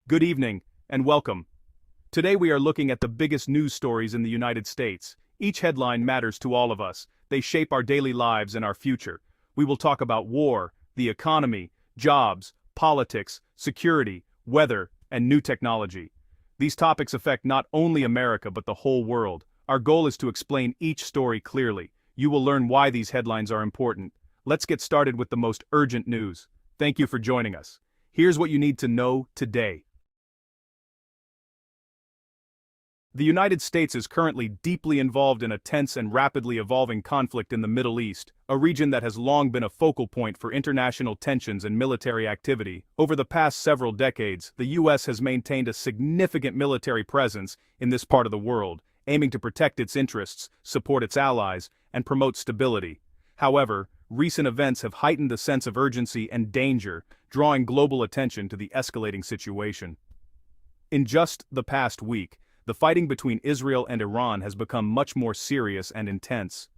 Good evening, and welcome. Today we are looking at the biggest news stories in the United States. Each headline matters to all of us. They shape our daily lives and our future. We will talk about war, the economy, jobs, politics, security, weather, and new technology. These topics affect not only America but the whole world. Our goal is to explain each story clearly. You will learn why these headlines are important. Let's get started with the most urgent news. Thank you for joining us. Here's what you need to know today. The United States is currently deeply involved in a tense and rapidly evolving conflict in the Middle East, a region that has long been a focal point for international tensions and military activity. Over the past several decades, the U.S. has maintained a significant military presence in this part of the world, aiming to protect its interests, support its allies, and promote stability. However, recent events have heightened the sense of urgency and danger, drawing global attention to the escalating situation. In just the past week, the fighting between Israel and Iran has become much more serious and intense.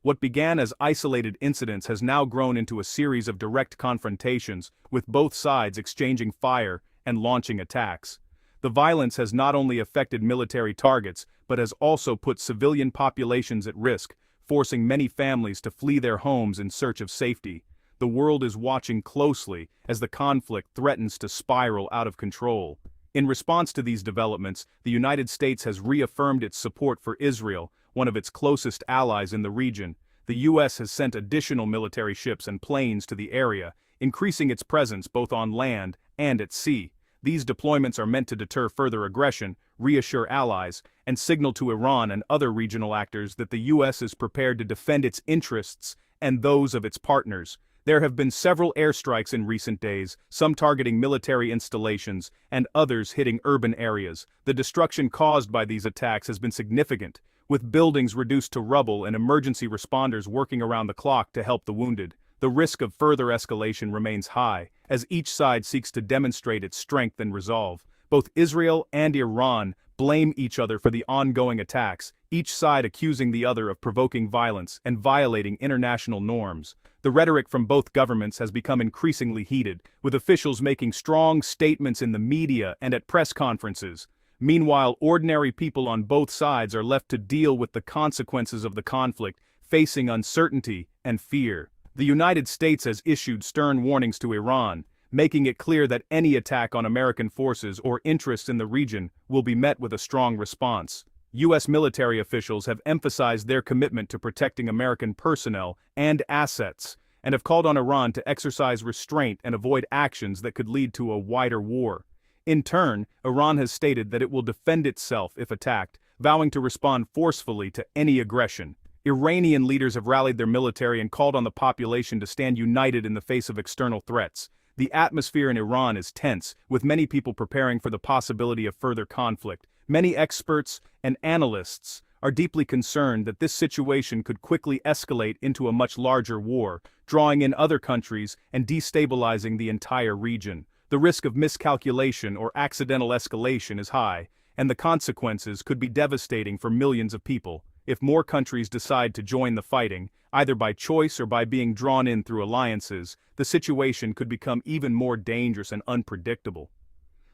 What began as isolated incidents has now grown into a series of direct confrontations, with both sides exchanging fire and launching attacks. The violence has not only affected military targets, but has also put civilian populations at risk, forcing many families to flee their homes in search of safety. The world is watching closely as the conflict threatens to spiral out of control. In response to these developments, the United States has reaffirmed its support for Israel, one of its closest allies in the region. The U.S. has sent additional military ships and planes to the area, increasing its presence both on land and at sea. These deployments are meant to deter further aggression, reassure allies, and signal to Iran and other regional actors that the U.S. is prepared to defend its interests and those of its partners. There have been several airstrikes in recent days, some targeting military installations, and others hitting urban areas. The destruction caused by these attacks has been significant, with buildings reduced to rubble and emergency responders working around the clock to help the wounded. The risk of further escalation remains high, as each side seeks to demonstrate its strength and resolve. Both Israel and Iran blame each other for the ongoing attacks, each side accusing the other of provoking violence and violating international norms. The rhetoric from both governments has become increasingly heated, with officials making strong statements in the media and at press conferences. Meanwhile, ordinary people on both sides are left to deal with the consequences of the conflict, facing uncertainty and fear. The United States has issued stern warnings to Iran, making it clear that any attack on American forces or interests in the region will be met with a strong response. U.S. military officials have emphasized their commitment to protecting American personnel and assets, and have called on Iran to exercise restraint and avoid actions that could lead to a wider war. In turn, Iran has stated that it will defend itself if attacked, vowing to respond forcefully to any aggression. Iranian leaders have rallied their military and called on the population to stand united in the face of external threats. The atmosphere in Iran is tense, with many people preparing for the possibility of further conflict. Many experts and analysts are deeply concerned that this situation could quickly escalate into a much larger war, drawing in other countries and destabilizing the entire region. The risk of miscalculation or accidental escalation is high, and the consequences could be devastating for millions of people. If more countries decide to join the fighting, either by choice or by being drawn in through alliances, the situation could become even more dangerous and unpredictable.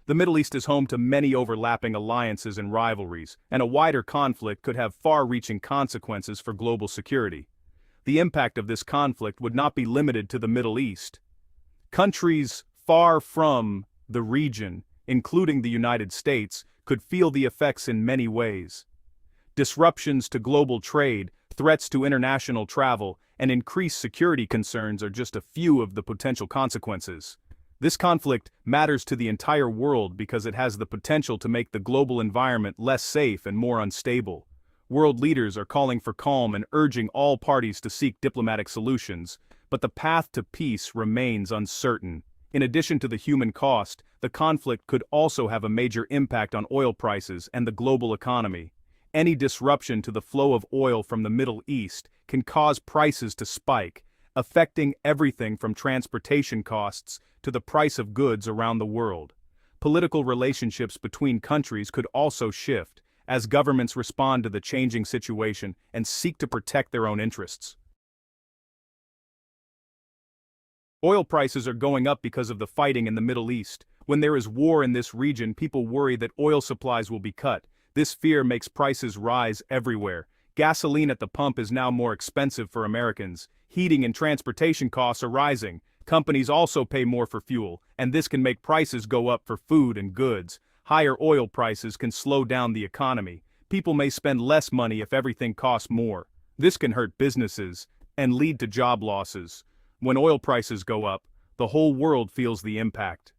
The Middle East is home to many overlapping alliances and rivalries, and a wider conflict could have far-reaching consequences for global security. The impact of this conflict would not be limited to the Middle East. Countries far from the region, including the United States, could feel the effects in many ways. Disruptions to global trade, threats to international travel, and increased security concerns are just a few of the potential consequences. This conflict matters to the entire world because it has the potential to make the global environment less safe and more unstable. World leaders are calling for calm and urging all parties to seek diplomatic solutions, but the path to peace remains uncertain. In addition to the human cost, the conflict could also have a major impact on oil prices and the global economy. Any disruption to the flow of oil from the Middle East can cause prices to spike, affecting everything from transportation costs to the price of goods around the world. Political relationships between countries could also shift, as governments respond to the changing situation and seek to protect their own interests. Oil prices are going up because of the fighting in the Middle East. When there is war in this region, people worry that oil supplies will be cut. This fear makes prices rise everywhere. Gasoline at the pump is now more expensive for Americans. Heating and transportation costs are rising. Companies also pay more for fuel, and this can make prices go up for food and goods. Higher oil prices can slow down the economy. People may spend less money if everything costs more. This can hurt businesses and lead to job losses. When oil prices go up, the whole world feels the impact.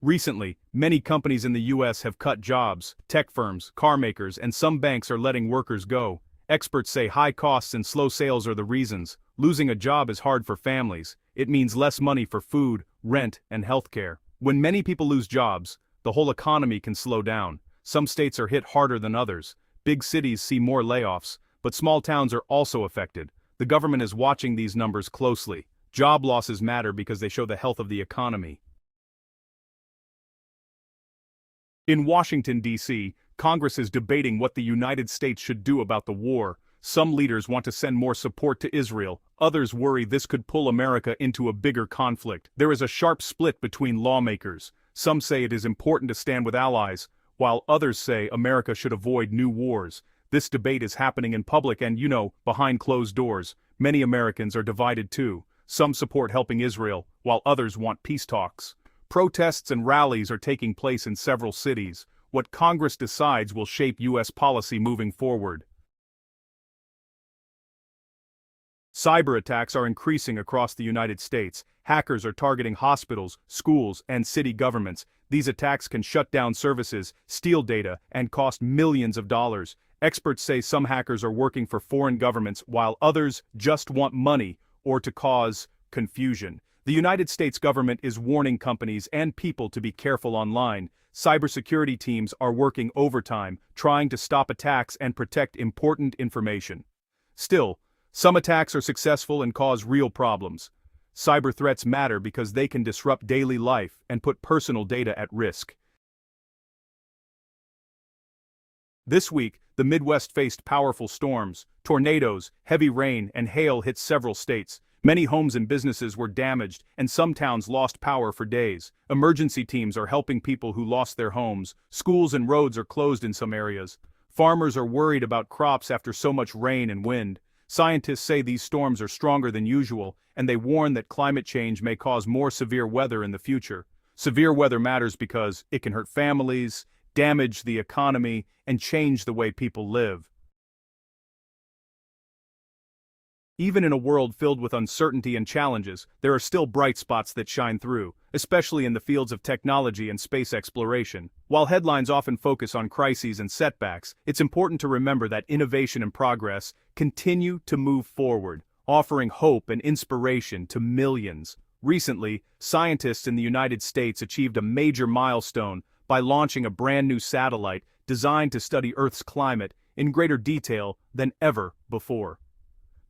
Recently, many companies in the U.S. have cut jobs. Tech firms, car makers, and some banks are letting workers go. Experts say high costs and slow sales are the reasons. Losing a job is hard for families. It means less money for food, rent, and healthcare. When many people lose jobs, the whole economy can slow down. Some states are hit harder than others. Big cities see more layoffs, but small towns are also affected. The government is watching these numbers closely. Job losses matter because they show the health of the economy. In Washington, D.C., Congress is debating what the United States should do about the war. Some leaders want to send more support to Israel. Others worry this could pull America into a bigger conflict. There is a sharp split between lawmakers. Some say it is important to stand with allies, while others say America should avoid new wars. This debate is happening in public and, behind closed doors. Many Americans are divided too. Some support helping Israel, while others want peace talks. Protests and rallies are taking place in several cities. What Congress decides will shape U.S. policy moving forward. Cyber attacks are increasing across the United States. Hackers are targeting hospitals, schools, and city governments. These attacks can shut down services, steal data, and cost millions of dollars. Experts say some hackers are working for foreign governments while others just want money or to cause confusion. The United States government is warning companies and people to be careful online. Cybersecurity teams are working overtime, trying to stop attacks and protect important information. Still, some attacks are successful and cause real problems. Cyber threats matter because they can disrupt daily life and put personal data at risk. This week, the Midwest faced powerful storms. Tornadoes, heavy rain, and hail hit several states. Many homes and businesses were damaged, and some towns lost power for days. Emergency teams are helping people who lost their homes. Schools and roads are closed in some areas. Farmers are worried about crops after so much rain and wind. Scientists say these storms are stronger than usual, and they warn that climate change may cause more severe weather in the future. Severe weather matters because it can hurt families, damage the economy, and change the way people live. Even in a world filled with uncertainty and challenges, there are still bright spots that shine through, especially in the fields of technology and space exploration. While headlines often focus on crises and setbacks, it's important to remember that innovation and progress continue to move forward, offering hope and inspiration to millions. Recently, scientists in the United States achieved a major milestone by launching a brand new satellite designed to study Earth's climate in greater detail than ever before.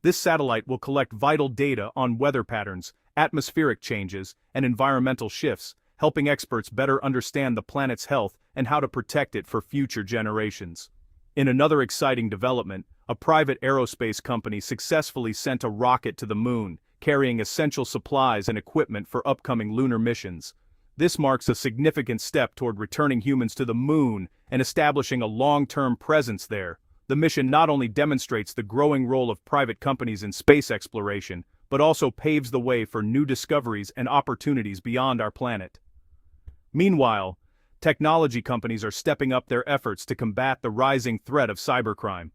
This satellite will collect vital data on weather patterns, atmospheric changes, and environmental shifts, helping experts better understand the planet's health and how to protect it for future generations. In another exciting development, a private aerospace company successfully sent a rocket to the moon, carrying essential supplies and equipment for upcoming lunar missions. This marks a significant step toward returning humans to the moon and establishing a long-term presence there. The mission not only demonstrates the growing role of private companies in space exploration, but also paves the way for new discoveries and opportunities beyond our planet. Meanwhile, technology companies are stepping up their efforts to combat the rising threat of cybercrime.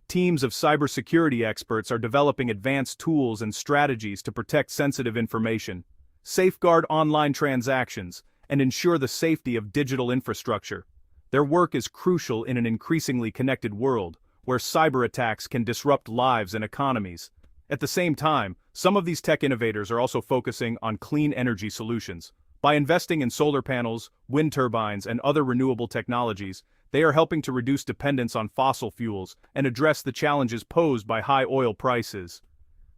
Teams of cybersecurity experts are developing advanced tools and strategies to protect sensitive information, safeguard online transactions, and ensure the safety of digital infrastructure. Their work is crucial in an increasingly connected world, where cyber attacks can disrupt lives and economies. At the same time, some of these tech innovators are also focusing on clean energy solutions. By investing in solar panels, wind turbines, and other renewable technologies, they are helping to reduce dependence on fossil fuels and address the challenges posed by high oil prices.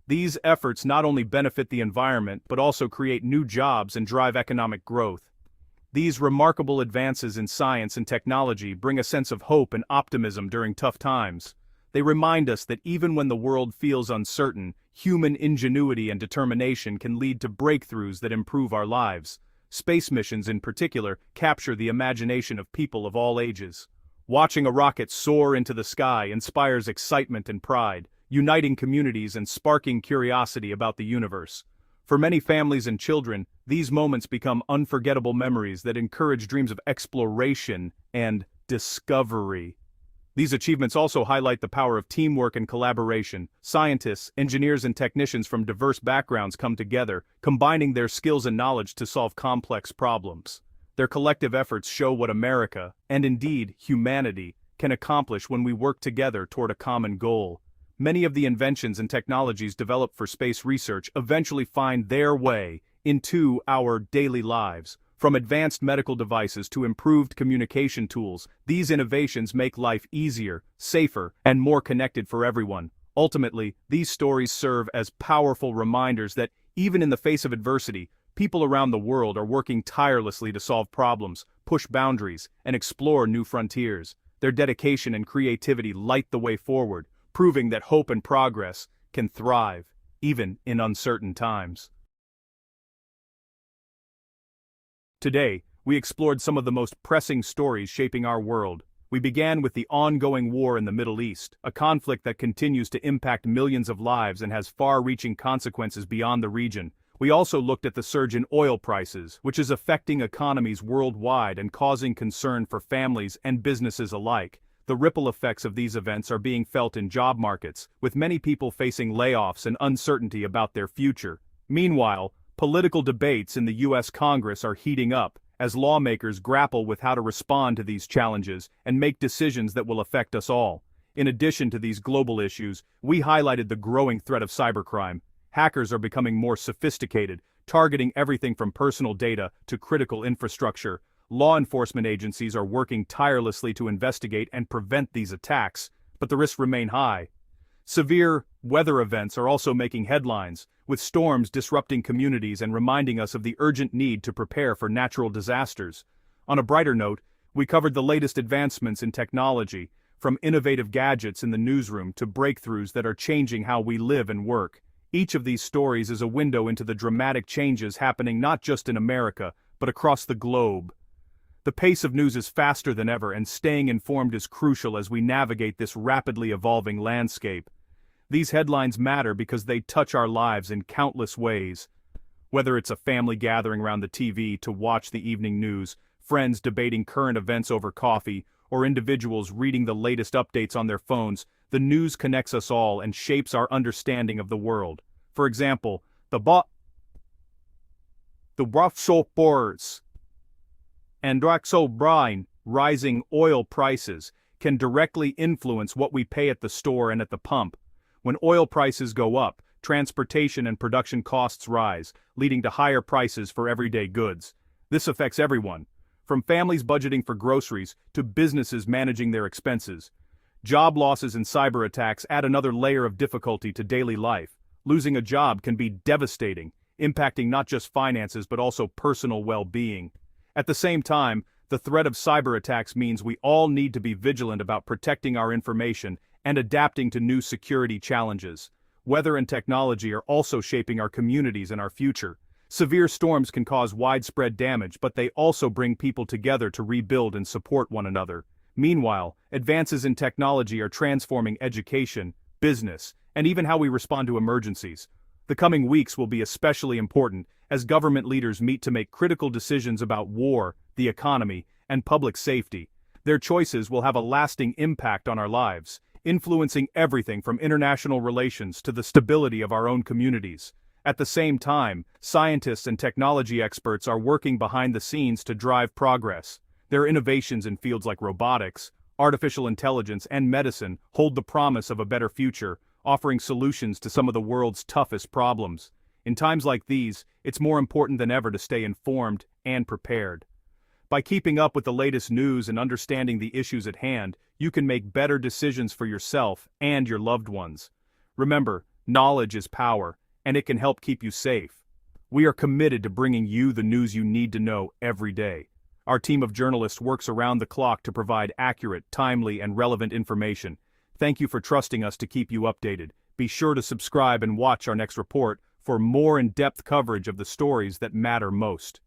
These efforts not only benefit the environment but also create new jobs and drive economic growth. These remarkable advances in science and technology bring a sense of hope and optimism during tough times. They remind us that even when the world feels uncertain, human ingenuity and determination can lead to breakthroughs that improve our lives. Space missions in particular capture the imagination of people of all ages. Watching a rocket soar into the sky inspires excitement and pride, uniting communities and sparking curiosity about the universe. For many families and children, these moments become unforgettable memories that encourage dreams of exploration and discovery. These achievements also highlight the power of teamwork and collaboration. Scientists, engineers, and technicians from diverse backgrounds come together, combining their skills and knowledge to solve complex problems. Their collective efforts show what America, and indeed humanity, can accomplish when we work together toward a common goal. Many of the inventions and technologies developed for space research eventually find their way into our daily lives. From advanced medical devices to improved communication tools, these innovations make life easier, safer, and more connected for everyone. Ultimately, these stories serve as powerful reminders that, even in the face of adversity, people around the world are working tirelessly to solve problems, push boundaries, and explore new frontiers. Their dedication and creativity light the way forward, proving that hope and progress can thrive, even in uncertain times. Today, we explored some of the most pressing stories shaping our world. We began with the ongoing war in the Middle East, a conflict that continues to impact millions of lives and has far-reaching consequences beyond the region. We also looked at the surge in oil prices, which is affecting economies worldwide and causing concern for families and businesses alike. The ripple effects of these events are being felt in job markets, with many people facing layoffs and uncertainty about their future. Meanwhile, political debates in the U.S. Congress are heating up, as lawmakers grapple with how to respond to these challenges and make decisions that will affect us all. In addition to these global issues, we highlighted the growing threat of cybercrime. Hackers are becoming more sophisticated, targeting everything from personal data to critical infrastructure. Law enforcement agencies are working tirelessly to investigate and prevent these attacks, but the risks remain high. Severe weather events are also making headlines, with storms disrupting communities and reminding us of the urgent need to prepare for natural disasters. On a brighter note, we covered the latest advancements in technology, from innovative gadgets in the newsroom to breakthroughs that are changing how we live and work. Each of these stories is a window into the dramatic changes happening not just in America, but across the globe. The pace of news is faster than ever, and staying informed is crucial as we navigate this rapidly evolving landscape. These headlines matter because they touch our lives in countless ways. Whether it's a family gathering around the TV to watch the evening news, friends debating current events over coffee, or individuals reading the latest updates on their phones, the news connects us all and shapes our understanding of the world. For example, the Rothschilds and Brine, rising oil prices, can directly influence what we pay at the store and at the pump. When oil prices go up, transportation and production costs rise, leading to higher prices for everyday goods. This affects everyone, from families budgeting for groceries to businesses managing their expenses. Job losses and cyber attacks add another layer of difficulty to daily life. Losing a job can be devastating, impacting not just finances but also personal well-being. At the same time, the threat of cyber attacks means we all need to be vigilant about protecting our information and adapting to new security challenges. Weather and technology are also shaping our communities and our future. Severe storms can cause widespread damage, but they also bring people together to rebuild and support one another. Meanwhile, advances in technology are transforming education, business, and even how we respond to emergencies. The coming weeks will be especially important as government leaders meet to make critical decisions about war, the economy, and public safety. Their choices will have a lasting impact on our lives, influencing everything from international relations to the stability of our own communities. At the same time, scientists and technology experts are working behind the scenes to drive progress. Their innovations in fields like robotics, artificial intelligence, and medicine hold the promise of a better future, offering solutions to some of the world's toughest problems. In times like these, it's more important than ever to stay informed and prepared. By keeping up with the latest news and understanding the issues at hand, you can make better decisions for yourself and your loved ones. Remember, knowledge is power, and it can help keep you safe. We are committed to bringing you the news you need to know every day. Our team of journalists works around the clock to provide accurate, timely, and relevant information. Thank you for trusting us to keep you updated. Be sure to subscribe and watch our next report for more in-depth coverage of the stories that matter most.